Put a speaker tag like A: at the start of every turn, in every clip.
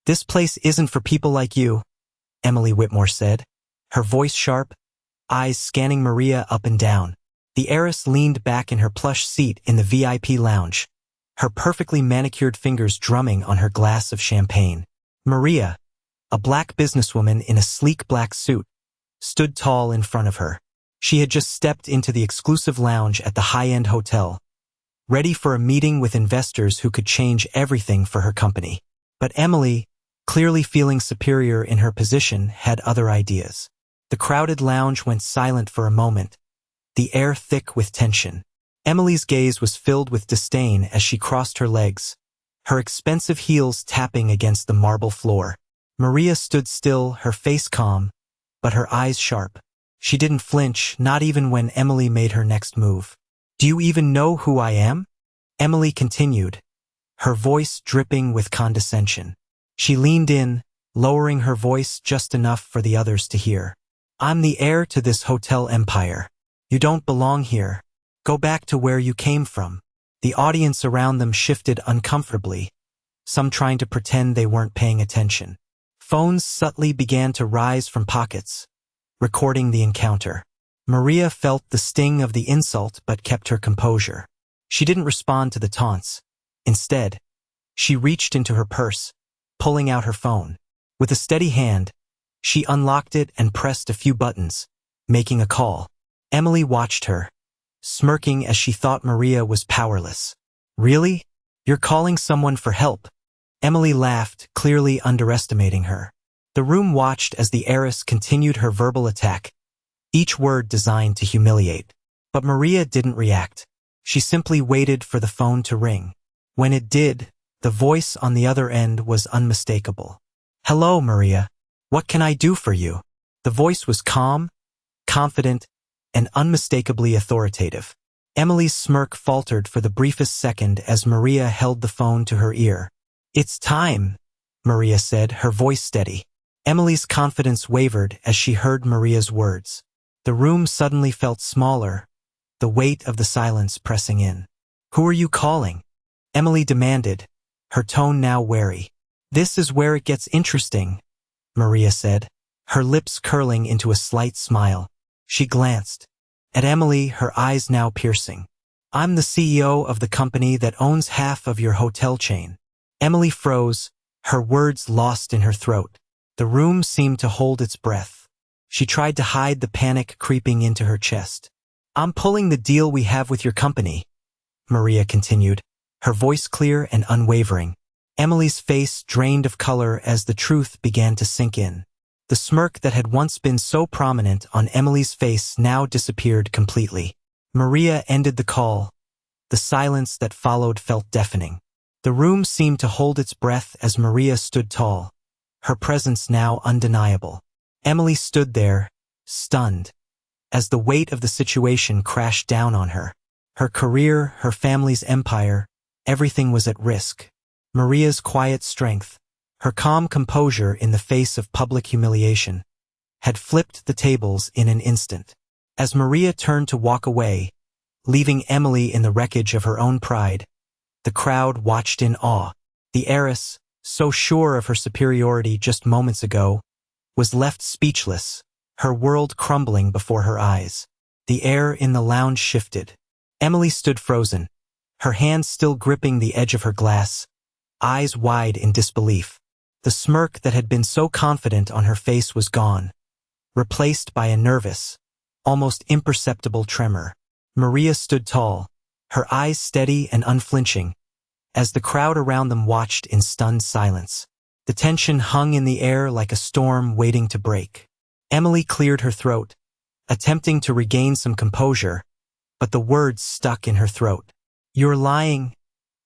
A: "This place isn't for people like you," Emily Whitmore said, her voice sharp, eyes scanning Maria up and down. The heiress leaned back in her plush seat in the VIP lounge, her perfectly manicured fingers drumming on her glass of champagne. Maria, a black businesswoman in a sleek black suit, stood tall in front of her. She had just stepped into the exclusive lounge at the high-end hotel, ready for a meeting with investors who could change everything for her company. But Emily, clearly feeling superior in her position, had other ideas. The crowded lounge went silent for a moment, the air thick with tension. Emily's gaze was filled with disdain as she crossed her legs, her expensive heels tapping against the marble floor. Maria stood still, her face calm, but her eyes sharp. She didn't flinch, not even when Emily made her next move. "Do you even know who I am?" Emily continued, her voice dripping with condescension. She leaned in, lowering her voice just enough for the others to hear. "I'm the heir to this hotel empire. You don't belong here. Go back to where you came from." The audience around them shifted uncomfortably, some trying to pretend they weren't paying attention. Phones subtly began to rise from pockets, recording the encounter. Maria felt the sting of the insult but kept her composure. She didn't respond to the taunts. Instead, she reached into her purse, pulling out her phone. With a steady hand, she unlocked it and pressed a few buttons, making a call. Emily watched her, smirking as she thought Maria was powerless. "Really? You're calling someone for help?" Emily laughed, clearly underestimating her. The room watched as the heiress continued her verbal attack, each word designed to humiliate. But Maria didn't react. She simply waited for the phone to ring. When it did, the voice on the other end was unmistakable. "Hello, Maria. What can I do for you?" The voice was calm, confident, and unmistakably authoritative. Emily's smirk faltered for the briefest second as Maria held the phone to her ear. "It's time," Maria said, her voice steady. Emily's confidence wavered as she heard Maria's words. The room suddenly felt smaller, the weight of the silence pressing in. "Who are you calling?" Emily demanded, her tone now wary. "This is where it gets interesting," Maria said, her lips curling into a slight smile. She glanced at Emily, her eyes now piercing. "I'm the CEO of the company that owns half of your hotel chain." Emily froze, her words lost in her throat. The room seemed to hold its breath. She tried to hide the panic creeping into her chest. "I'm pulling the deal we have with your company," Maria continued, her voice clear and unwavering. Emily's face drained of color as the truth began to sink in. The smirk that had once been so prominent on Emily's face now disappeared completely. Maria ended the call. The silence that followed felt deafening. The room seemed to hold its breath as Maria stood tall, her presence now undeniable. Emily stood there, stunned, as the weight of the situation crashed down on her. Her career, her family's empire, everything was at risk. Maria's quiet strength, her calm composure in the face of public humiliation, had flipped the tables in an instant. As Maria turned to walk away, leaving Emily in the wreckage of her own pride, the crowd watched in awe. The heiress, so sure of her superiority just moments ago, was left speechless, her world crumbling before her eyes. The air in the lounge shifted. Emily stood frozen, her hands still gripping the edge of her glass, eyes wide in disbelief. The smirk that had been so confident on her face was gone, replaced by a nervous, almost imperceptible tremor. Maria stood tall, her eyes steady and unflinching, as the crowd around them watched in stunned silence. The tension hung in the air like a storm waiting to break. Emily cleared her throat, attempting to regain some composure, but the words stuck in her throat. "You're lying,"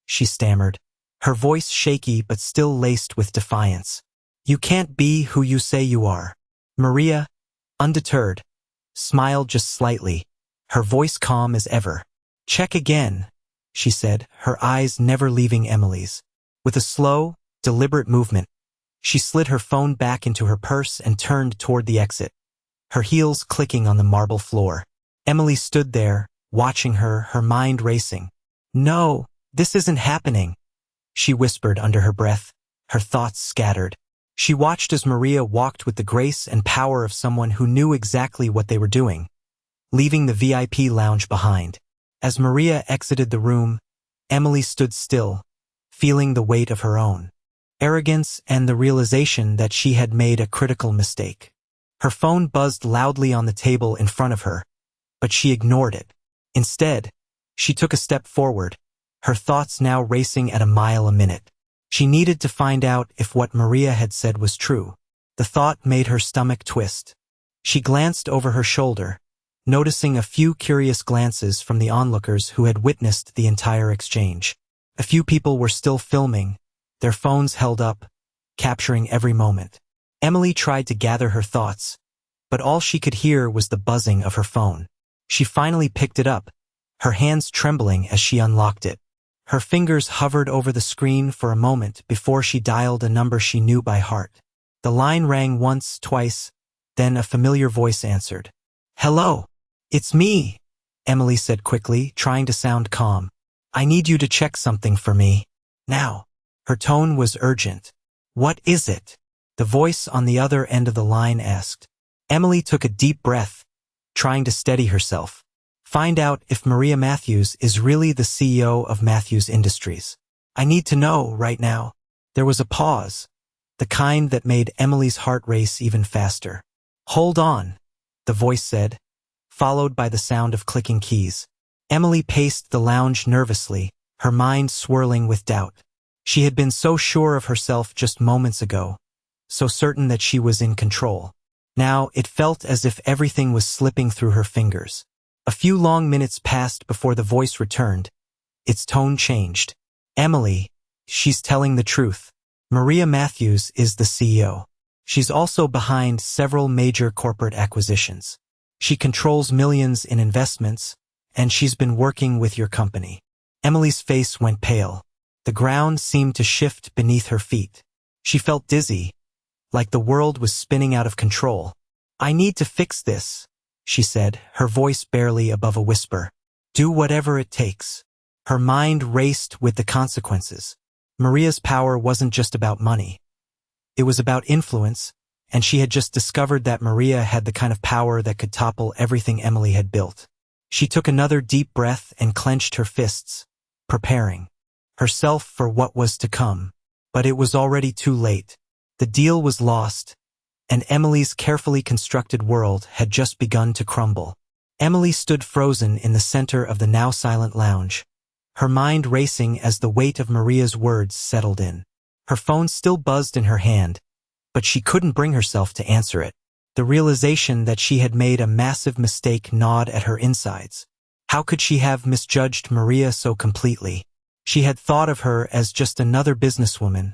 A: she stammered, her voice shaky but still laced with defiance. "You can't be who you say you are." Maria, undeterred, smiled just slightly, her voice calm as ever. "Check again," she said, her eyes never leaving Emily's. With a slow, deliberate movement, she slid her phone back into her purse and turned toward the exit, her heels clicking on the marble floor. Emily stood there, watching her, her mind racing. "No, this isn't happening," she whispered under her breath, her thoughts scattered. She watched as Maria walked with the grace and power of someone who knew exactly what they were doing, leaving the VIP lounge behind. As Maria exited the room, Emily stood still, feeling the weight of her own arrogance and the realization that she had made a critical mistake. Her phone buzzed loudly on the table in front of her, but she ignored it. Instead, she took a step forward, her thoughts now racing at a mile a minute. She needed to find out if what Maria had said was true. The thought made her stomach twist. She glanced over her shoulder, noticing a few curious glances from the onlookers who had witnessed the entire exchange. A few people were still filming, their phones held up, capturing every moment. Emily tried to gather her thoughts, but all she could hear was the buzzing of her phone. She finally picked it up, her hands trembling as she unlocked it. Her fingers hovered over the screen for a moment before she dialed a number she knew by heart. The line rang once, twice, then a familiar voice answered. "Hello, it's me," Emily said quickly, trying to sound calm. "I need you to check something for me. Now." Her tone was urgent. "What is it?" the voice on the other end of the line asked. Emily took a deep breath, trying to steady herself. "Find out if Maria Matthews is really the CEO of Matthews Industries. I need to know right now." There was a pause, the kind that made Emily's heart race even faster. "Hold on," the voice said, followed by the sound of clicking keys. Emily paced the lounge nervously, her mind swirling with doubt. She had been so sure of herself just moments ago, so certain that she was in control. Now it felt as if everything was slipping through her fingers. A few long minutes passed before the voice returned. Its tone changed. "Emily, she's telling the truth. Maria Matthews is the CEO. She's also behind several major corporate acquisitions. She controls millions in investments, and she's been working with your company." Emily's face went pale. The ground seemed to shift beneath her feet. She felt dizzy, like the world was spinning out of control. "I need to fix this," she said, her voice barely above a whisper. "Do whatever it takes." Her mind raced with the consequences. Maria's power wasn't just about money. It was about influence, and she had just discovered that Maria had the kind of power that could topple everything Emily had built. She took another deep breath and clenched her fists, preparing herself for what was to come. But it was already too late. The deal was lost, and Emily's carefully constructed world had just begun to crumble. Emily stood frozen in the center of the now silent lounge, her mind racing as the weight of Maria's words settled in. Her phone still buzzed in her hand, but she couldn't bring herself to answer it. The realization that she had made a massive mistake gnawed at her insides. How could she have misjudged Maria so completely? She had thought of her as just another businesswoman,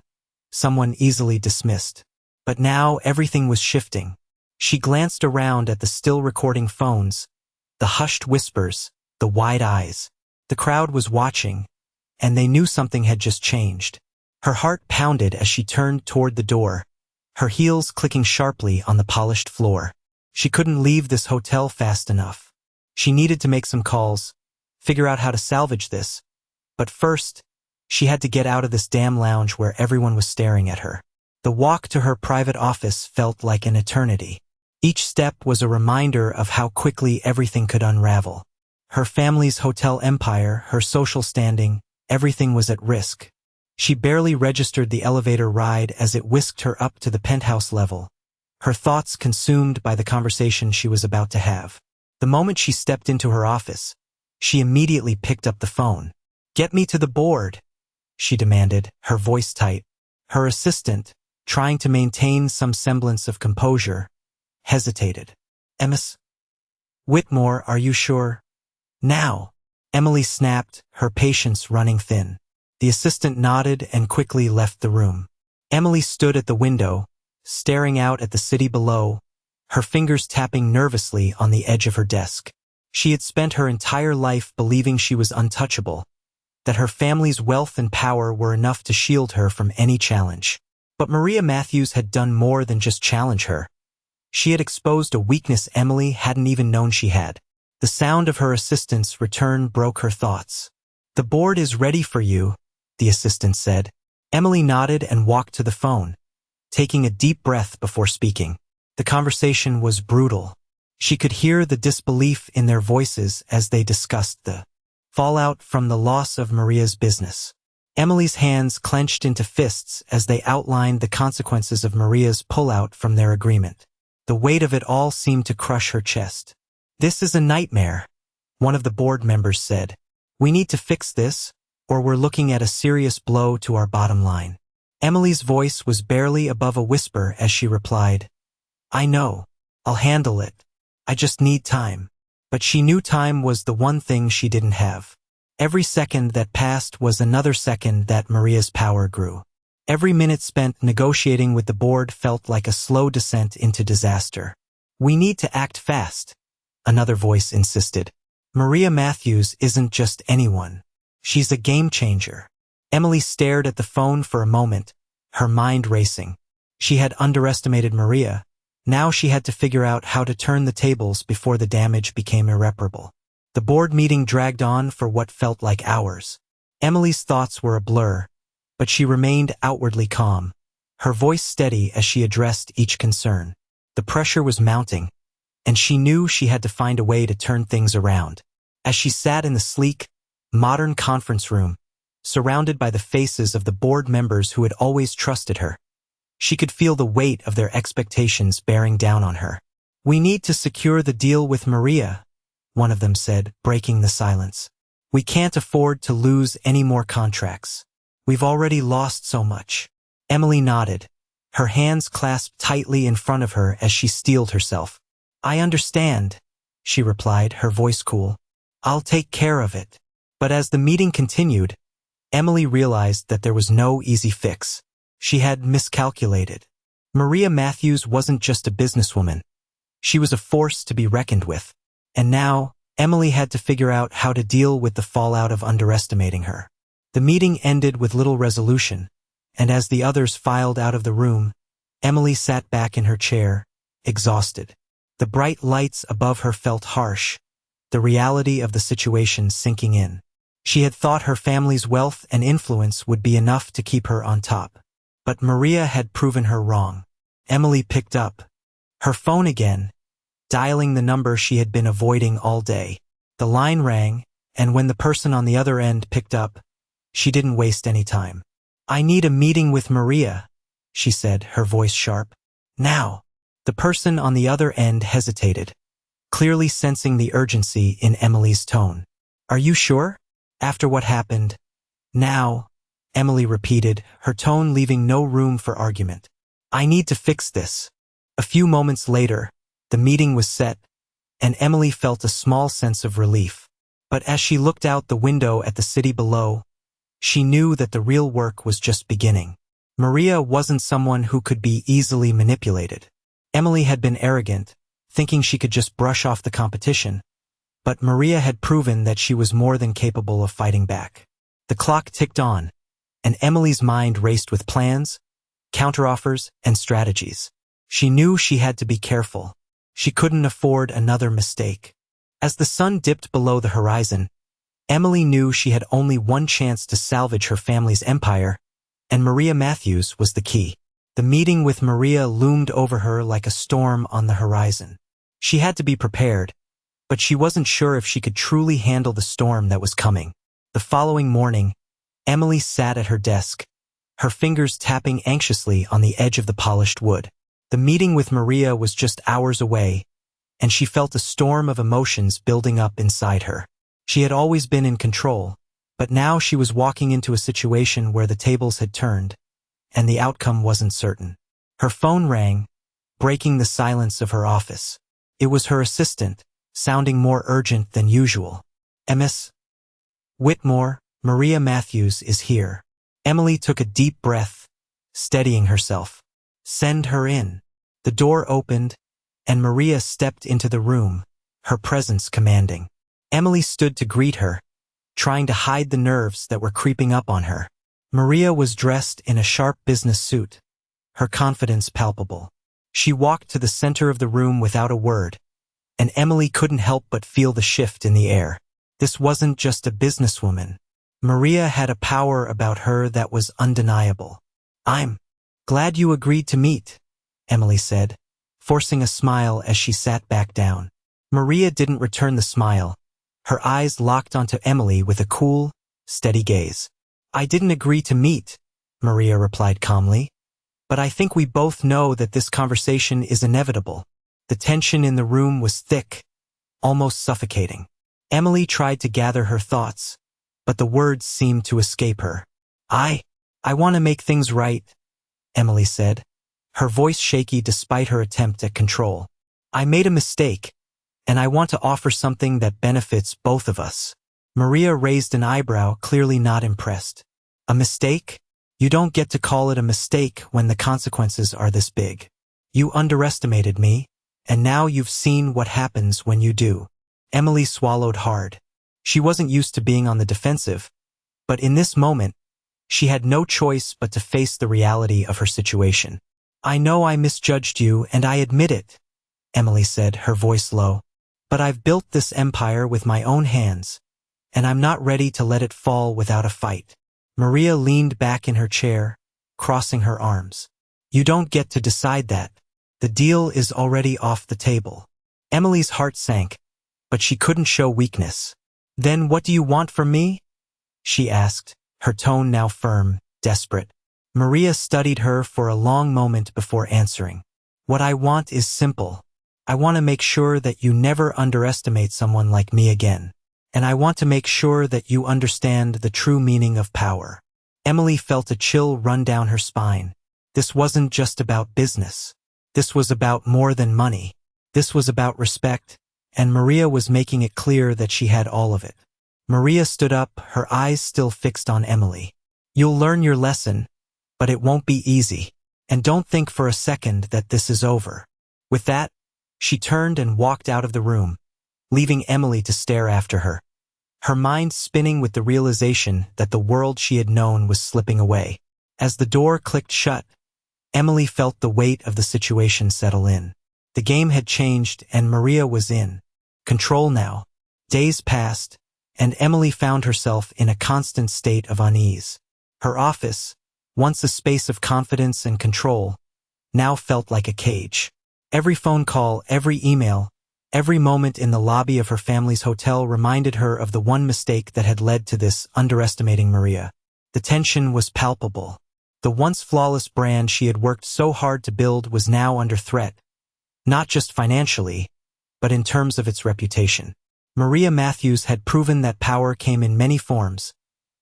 A: someone easily dismissed. But now everything was shifting. She glanced around at the still recording phones, the hushed whispers, the wide eyes. The crowd was watching, and they knew something had just changed. Her heart pounded as she turned toward the door, her heels clicking sharply on the polished floor. She couldn't leave this hotel fast enough. She needed to make some calls, figure out how to salvage this. But first, she had to get out of this damn lounge where everyone was staring at her. The walk to her private office felt like an eternity. Each step was a reminder of how quickly everything could unravel. Her family's hotel empire, her social standing, everything was at risk. She barely registered the elevator ride as it whisked her up to the penthouse level, her thoughts consumed by the conversation she was about to have. The moment she stepped into her office, she immediately picked up the phone. "Get me to the board," she demanded, her voice tight. Her assistant, trying to maintain some semblance of composure, hesitated. "Ms. Whitmore, are you sure?" "Now," Emily snapped, her patience running thin. The assistant nodded and quickly left the room. Emily stood at the window, staring out at the city below, her fingers tapping nervously on the edge of her desk. She had spent her entire life believing she was untouchable, that her family's wealth and power were enough to shield her from any challenge. But Maria Matthews had done more than just challenge her. She had exposed a weakness Emily hadn't even known she had. The sound of her assistant's return broke her thoughts. "The board is ready for you," the assistant said. Emily nodded and walked to the phone, taking a deep breath before speaking. The conversation was brutal. She could hear the disbelief in their voices as they discussed the fallout from the loss of Maria's business. Emily's hands clenched into fists as they outlined the consequences of Maria's pullout from their agreement. The weight of it all seemed to crush her chest. "This is a nightmare," one of the board members said. "We need to fix this, or we're looking at a serious blow to our bottom line." Emily's voice was barely above a whisper as she replied, "I know. I'll handle it. I just need time." But she knew time was the one thing she didn't have. Every second that passed was another second that Maria's power grew. Every minute spent negotiating with the board felt like a slow descent into disaster. "We need to act fast," another voice insisted. "Maria Matthews isn't just anyone. She's a game changer." Emily stared at the phone for a moment, her mind racing. She had underestimated Maria. Now she had to figure out how to turn the tables before the damage became irreparable. The board meeting dragged on for what felt like hours. Emily's thoughts were a blur, but she remained outwardly calm, her voice steady as she addressed each concern. The pressure was mounting, and she knew she had to find a way to turn things around. As she sat in the sleek, modern conference room, surrounded by the faces of the board members who had always trusted her, she could feel the weight of their expectations bearing down on her. "We need to secure the deal with Maria," one of them said, breaking the silence. "We can't afford to lose any more contracts. We've already lost so much." Emily nodded, her hands clasped tightly in front of her as she steeled herself. "I understand," she replied, her voice cool. "I'll take care of it." But as the meeting continued, Emily realized that there was no easy fix. She had miscalculated. Maria Matthews wasn't just a businesswoman. She was a force to be reckoned with. And now, Emily had to figure out how to deal with the fallout of underestimating her. The meeting ended with little resolution, and as the others filed out of the room, Emily sat back in her chair, exhausted. The bright lights above her felt harsh, the reality of the situation sinking in. She had thought her family's wealth and influence would be enough to keep her on top. But Maria had proven her wrong. Emily picked up her phone again, dialing the number she had been avoiding all day. The line rang, and when the person on the other end picked up, she didn't waste any time. "I need a meeting with Maria," she said, her voice sharp. "Now." The person on the other end hesitated, clearly sensing the urgency in Emily's tone. "Are you sure? After what happened?" "Now," Emily repeated, her tone leaving no room for argument. "I need to fix this." A few moments later, the meeting was set, and Emily felt a small sense of relief. But as she looked out the window at the city below, she knew that the real work was just beginning. Maria wasn't someone who could be easily manipulated. Emily had been arrogant, thinking she could just brush off the competition, but Maria had proven that she was more than capable of fighting back. The clock ticked on, and Emily's mind raced with plans, counteroffers, and strategies. She knew she had to be careful. She couldn't afford another mistake. As the sun dipped below the horizon, Emily knew she had only one chance to salvage her family's empire, and Maria Matthews was the key. The meeting with Maria loomed over her like a storm on the horizon. She had to be prepared, but she wasn't sure if she could truly handle the storm that was coming. The following morning, Emily sat at her desk, her fingers tapping anxiously on the edge of the polished wood. The meeting with Maria was just hours away, and she felt a storm of emotions building up inside her. She had always been in control, but now she was walking into a situation where the tables had turned, and the outcome wasn't certain. Her phone rang, breaking the silence of her office. It was her assistant, sounding more urgent than usual. "Ms. Whitmore, Maria Matthews is here." Emily took a deep breath, steadying herself. "Send her in." The door opened, and Maria stepped into the room, her presence commanding. Emily stood to greet her, trying to hide the nerves that were creeping up on her. Maria was dressed in a sharp business suit, her confidence palpable. She walked to the center of the room without a word, and Emily couldn't help but feel the shift in the air. This wasn't just a businesswoman. Maria had a power about her that was undeniable. "I'm glad you agreed to meet," Emily said, forcing a smile as she sat back down. Maria didn't return the smile. Her eyes locked onto Emily with a cool, steady gaze. "I didn't agree to meet," Maria replied calmly, "but I think we both know that this conversation is inevitable." The tension in the room was thick, almost suffocating. Emily tried to gather her thoughts, but the words seemed to escape her. I want to make things right," Emily said, her voice shaky despite her attempt at control. "I made a mistake, and I want to offer something that benefits both of us." Maria raised an eyebrow, clearly not impressed. "A mistake? You don't get to call it a mistake when the consequences are this big. You underestimated me, and now you've seen what happens when you do." Emily swallowed hard. She wasn't used to being on the defensive, but in this moment, she had no choice but to face the reality of her situation. "I know I misjudged you, and I admit it," Emily said, her voice low. "But I've built this empire with my own hands, and I'm not ready to let it fall without a fight." Maria leaned back in her chair, crossing her arms. "You don't get to decide that. The deal is already off the table." Emily's heart sank, but she couldn't show weakness. "Then what do you want from me?" she asked, her tone now firm, desperate. Maria studied her for a long moment before answering. "What I want is simple. I want to make sure that you never underestimate someone like me again. And I want to make sure that you understand the true meaning of power." Emily felt a chill run down her spine. This wasn't just about business. This was about more than money. This was about respect, and Maria was making it clear that she had all of it. Maria stood up, her eyes still fixed on Emily. "You'll learn your lesson, but it won't be easy. And don't think for a second that this is over." With that, she turned and walked out of the room, leaving Emily to stare after her, her mind spinning with the realization that the world she had known was slipping away. As the door clicked shut, Emily felt the weight of the situation settle in. The game had changed, and Maria was in control now. Days passed, and Emily found herself in a constant state of unease. Her office, once a space of confidence and control, now felt like a cage. Every phone call, every email, every moment in the lobby of her family's hotel reminded her of the one mistake that had led to this, underestimating Maria. The tension was palpable. The once flawless brand she had worked so hard to build was now under threat, not just financially, but in terms of its reputation. Maria Matthews had proven that power came in many forms,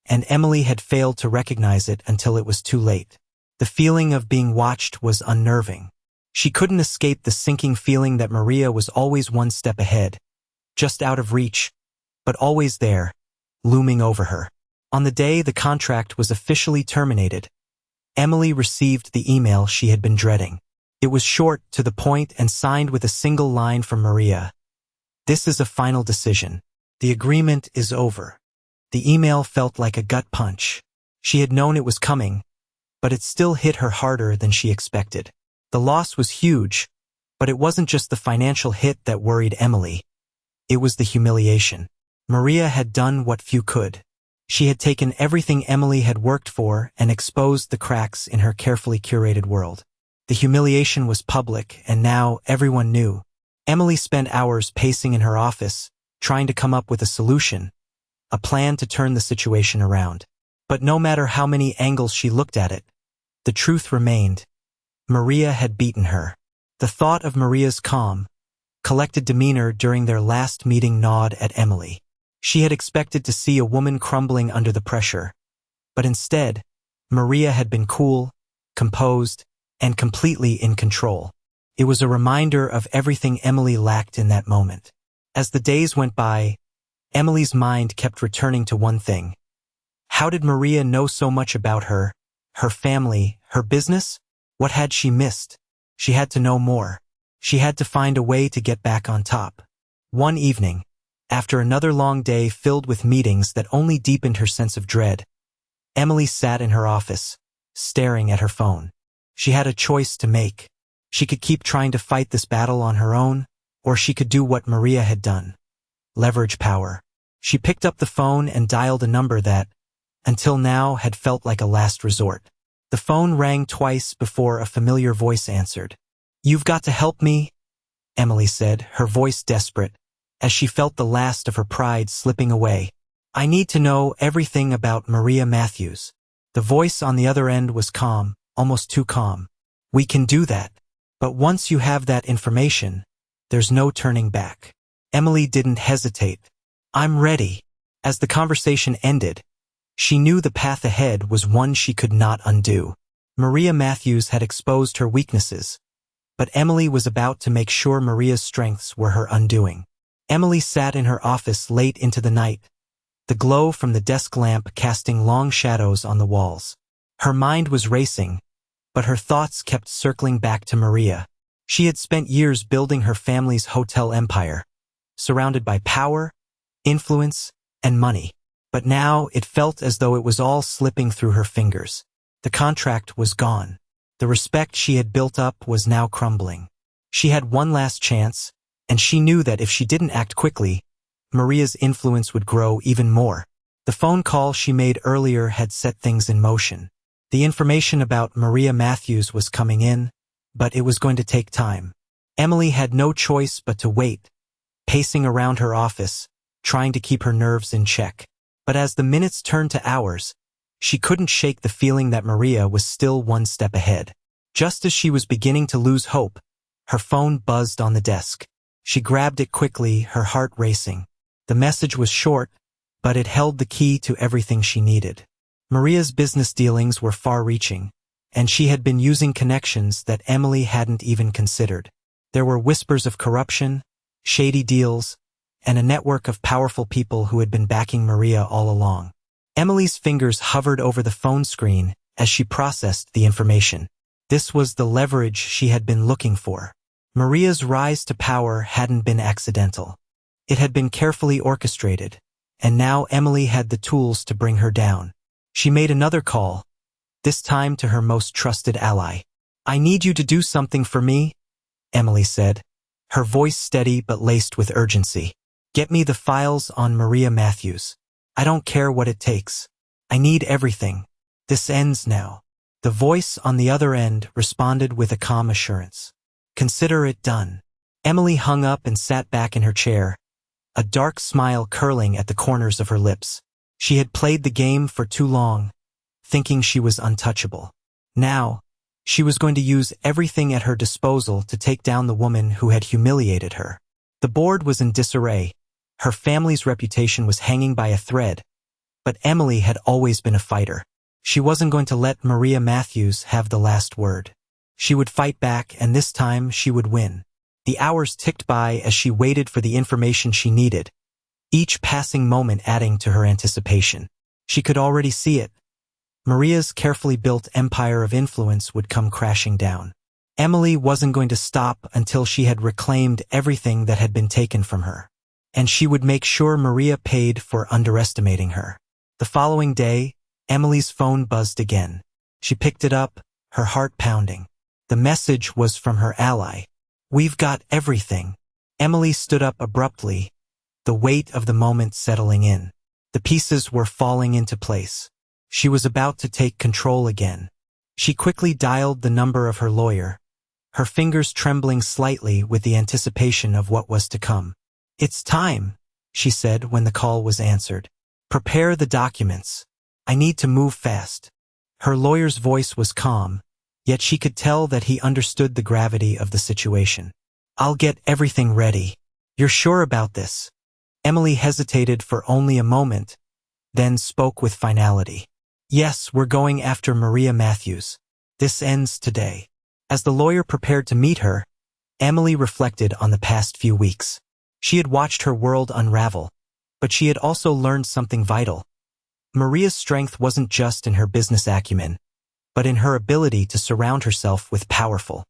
A: and Emily had failed to recognize it until it was too late. The feeling of being watched was unnerving. She couldn't escape the sinking feeling that Maria was always one step ahead, just out of reach, but always there, looming over her. On the day the contract was officially terminated, Emily received the email she had been dreading. It was short, to the point, and signed with a single line from Maria. "This is a final decision. The agreement is over." The email felt like a gut punch. She had known it was coming, but it still hit her harder than she expected. The loss was huge, but it wasn't just the financial hit that worried Emily. It was the humiliation. Maria had done what few could. She had taken everything Emily had worked for and exposed the cracks in her carefully curated world. The humiliation was public, and now everyone knew. Emily spent hours pacing in her office, trying to come up with a solution, a plan to turn the situation around. But no matter how many angles she looked at it, the truth remained. Maria had beaten her. The thought of Maria's calm, collected demeanor during their last meeting gnawed at Emily. She had expected to see a woman crumbling under the pressure, but instead, Maria had been cool, composed, and completely in control. It was a reminder of everything Emily lacked in that moment. As the days went by, Emily's mind kept returning to one thing. How did Maria know so much about her family, her business? What had she missed? She had to know more. She had to find a way to get back on top. One evening, after another long day filled with meetings that only deepened her sense of dread, Emily sat in her office, staring at her phone. She had a choice to make. She could keep trying to fight this battle on her own, or she could do what Maria had done. Leverage power. She picked up the phone and dialed a number that, until now had felt like a last resort. The phone rang twice before a familiar voice answered. "You've got to help me," Emily said, her voice desperate, as she felt the last of her pride slipping away. "I need to know everything about Maria Matthews." The voice on the other end was calm, almost too calm. "We can do that. But once you have that information, there's no turning back." Emily didn't hesitate. "I'm ready." As the conversation ended, she knew the path ahead was one she could not undo. Maria Matthews had exposed her weaknesses, but Emily was about to make sure Maria's strengths were her undoing. Emily sat in her office late into the night, the glow from the desk lamp casting long shadows on the walls. Her mind was racing, but her thoughts kept circling back to Maria. She had spent years building her family's hotel empire, surrounded by power, influence, and money. But now it felt as though it was all slipping through her fingers. The contract was gone. The respect she had built up was now crumbling. She had one last chance, and she knew that if she didn't act quickly, Maria's influence would grow even more. The phone call she made earlier had set things in motion. The information about Maria Matthews was coming in, but it was going to take time. Emily had no choice but to wait, pacing around her office, trying to keep her nerves in check. But as the minutes turned to hours, she couldn't shake the feeling that Maria was still one step ahead. Just as she was beginning to lose hope, her phone buzzed on the desk. She grabbed it quickly, her heart racing. The message was short, but it held the key to everything she needed. Maria's business dealings were far-reaching, and she had been using connections that Emily hadn't even considered. There were whispers of corruption, shady deals, and a network of powerful people who had been backing Maria all along. Emily's fingers hovered over the phone screen as she processed the information. This was the leverage she had been looking for. Maria's rise to power hadn't been accidental. It had been carefully orchestrated, and now Emily had the tools to bring her down. She made another call, this time to her most trusted ally. "I need you to do something for me," Emily said, her voice steady but laced with urgency. "Get me the files on Maria Matthews. I don't care what it takes. I need everything. This ends now." The voice on the other end responded with a calm assurance. "Consider it done." Emily hung up and sat back in her chair, a dark smile curling at the corners of her lips. She had played the game for too long, thinking she was untouchable. Now, she was going to use everything at her disposal to take down the woman who had humiliated her. The board was in disarray. Her family's reputation was hanging by a thread, but Emily had always been a fighter. She wasn't going to let Maria Matthews have the last word. She would fight back, and this time she would win. The hours ticked by as she waited for the information she needed, each passing moment adding to her anticipation. She could already see it. Maria's carefully built empire of influence would come crashing down. Emily wasn't going to stop until she had reclaimed everything that had been taken from her. And she would make sure Maria paid for underestimating her. The following day, Emily's phone buzzed again. She picked it up, her heart pounding. The message was from her ally. "We've got everything." Emily stood up abruptly, the weight of the moment settling in. The pieces were falling into place. She was about to take control again. She quickly dialed the number of her lawyer, her fingers trembling slightly with the anticipation of what was to come. "It's time," she said when the call was answered. "Prepare the documents. I need to move fast." Her lawyer's voice was calm, yet she could tell that he understood the gravity of the situation. "I'll get everything ready." "You're sure about this?" Emily hesitated for only a moment, then spoke with finality. "Yes, we're going after Maria Matthews. This ends today." As the lawyer prepared to meet her, Emily reflected on the past few weeks. She had watched her world unravel, but she had also learned something vital. Maria's strength wasn't just in her business acumen, but in her ability to surround herself with powerful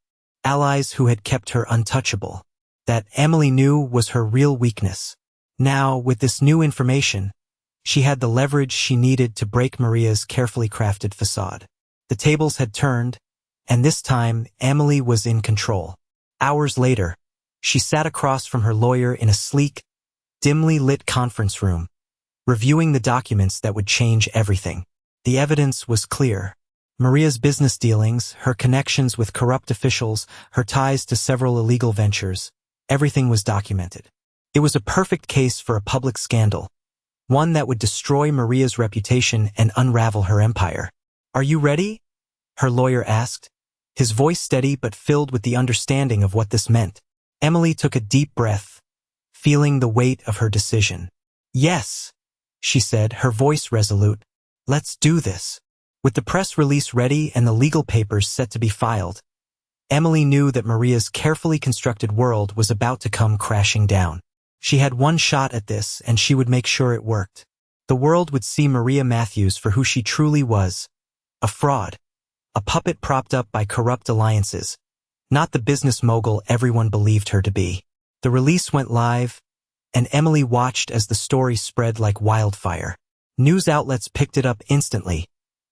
A: allies who had kept her untouchable. That, Emily knew, was her real weakness. Now, with this new information, she had the leverage she needed to break Maria's carefully crafted facade. The tables had turned, and this time, Emily was in control. Hours later, she sat across from her lawyer in a sleek, dimly lit conference room, reviewing the documents that would change everything. The evidence was clear. Maria's business dealings, her connections with corrupt officials, her ties to several illegal ventures, everything was documented. It was a perfect case for a public scandal, one that would destroy Maria's reputation and unravel her empire. "Are you ready?" her lawyer asked, his voice steady but filled with the understanding of what this meant. Emily took a deep breath, feeling the weight of her decision. "Yes," she said, her voice resolute. "Let's do this." With the press release ready and the legal papers set to be filed, Emily knew that Maria's carefully constructed world was about to come crashing down. She had one shot at this, and she would make sure it worked. The world would see Maria Matthews for who she truly was, a fraud, a puppet propped up by corrupt alliances, not the business mogul everyone believed her to be. The release went live, and Emily watched as the story spread like wildfire. News outlets picked it up instantly,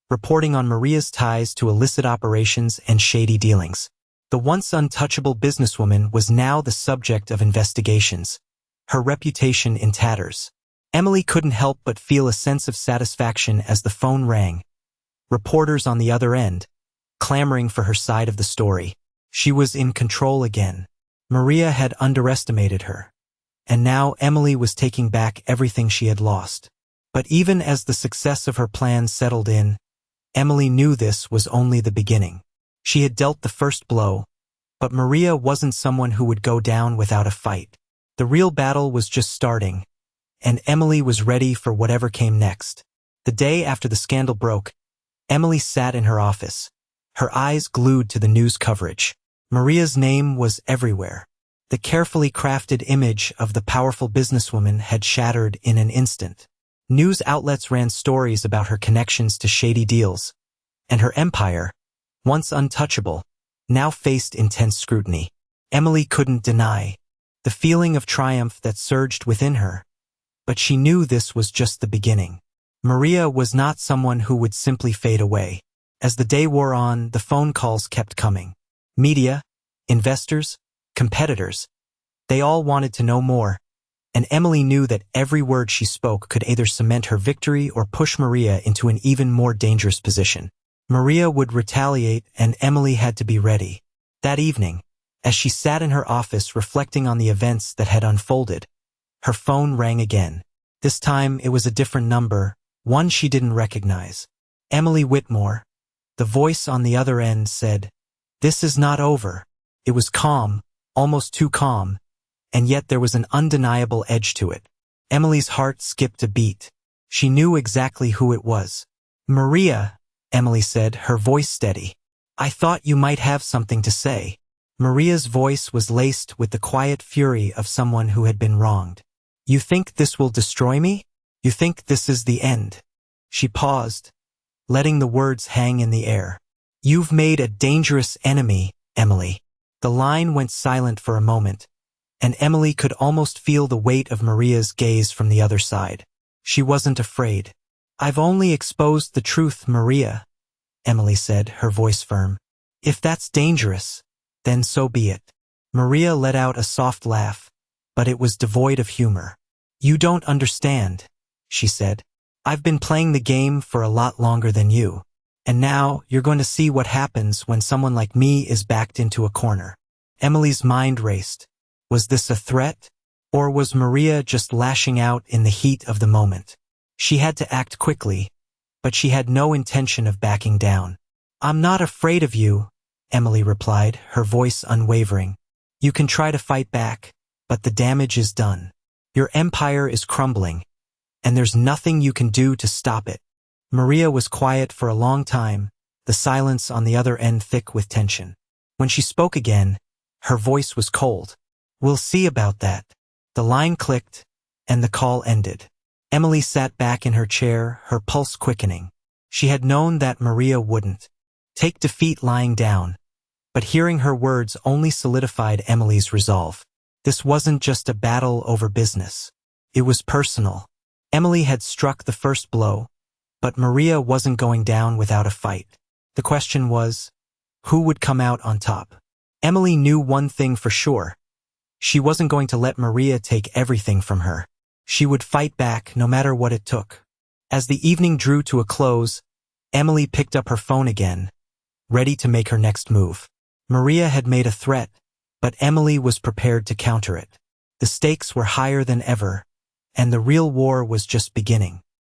A: reporting on Maria's ties to illicit operations and shady dealings. The once untouchable businesswoman was now the subject of investigations, her reputation in tatters. Emily couldn't help but feel a sense of satisfaction as the phone rang. Reporters on the other end, clamoring for her side of the story. She was in control again. Maria had underestimated her, and now Emily was taking back everything she had lost. But even as the success of her plan settled in, Emily knew this was only the beginning. She had dealt the first blow, but Maria wasn't someone who would go down without a fight. The real battle was just starting, and Emily was ready for whatever came next. The day after the scandal broke, Emily sat in her office, her eyes glued to the news coverage. Maria's name was everywhere. The carefully crafted image of the powerful businesswoman had shattered in an instant. News outlets ran stories about her connections to shady deals, and her empire, once untouchable, now faced intense scrutiny. Emily couldn't deny the feeling of triumph that surged within her, but she knew this was just the beginning. Maria was not someone who would simply fade away. As the day wore on, the phone calls kept coming. Media, investors, competitors, they all wanted to know more, and Emily knew that every word she spoke could either cement her victory or push Maria into an even more dangerous position. Maria would retaliate, and Emily had to be ready. That evening, as she sat in her office reflecting on the events that had unfolded, her phone rang again. This time it was a different number, one she didn't recognize. Emily Whitmore. The voice on the other end said, "This is not over." It was calm, almost too calm, and yet there was an undeniable edge to it. Emily's heart skipped a beat. She knew exactly who it was. "Maria," Emily said, her voice steady. "I thought you might have something to say." Maria's voice was laced with the quiet fury of someone who had been wronged. "You think this will destroy me? You think this is the end?" She paused, letting the words hang in the air. "You've made a dangerous enemy, Emily." The line went silent for a moment, and Emily could almost feel the weight of Maria's gaze from the other side. She wasn't afraid. "I've only exposed the truth, Maria," Emily said, her voice firm. "If that's dangerous, then so be it." Maria let out a soft laugh, but it was devoid of humor. "You don't understand," she said. "I've been playing the game for a lot longer than you, and now you're going to see what happens when someone like me is backed into a corner." Emily's mind raced. Was this a threat, or was Maria just lashing out in the heat of the moment? She had to act quickly, but she had no intention of backing down. "I'm not afraid of you," Emily replied, her voice unwavering. "You can try to fight back, but the damage is done. Your empire is crumbling, and there's nothing you can do to stop it." Maria was quiet for a long time, the silence on the other end thick with tension. When she spoke again, her voice was cold. "We'll see about that." The line clicked, and the call ended. Emily sat back in her chair, her pulse quickening. She had known that Maria wouldn't take defeat lying down, but hearing her words only solidified Emily's resolve. This wasn't just a battle over business. It was personal. Emily had struck the first blow, but Maria wasn't going down without a fight. The question was, who would come out on top? Emily knew one thing for sure. She wasn't going to let Maria take everything from her. She would fight back no matter what it took. As the evening drew to a close, Emily picked up her phone again, ready to make her next move. Maria had made a threat, but Emily was prepared to counter it. The stakes were higher than ever, and the real war was just beginning.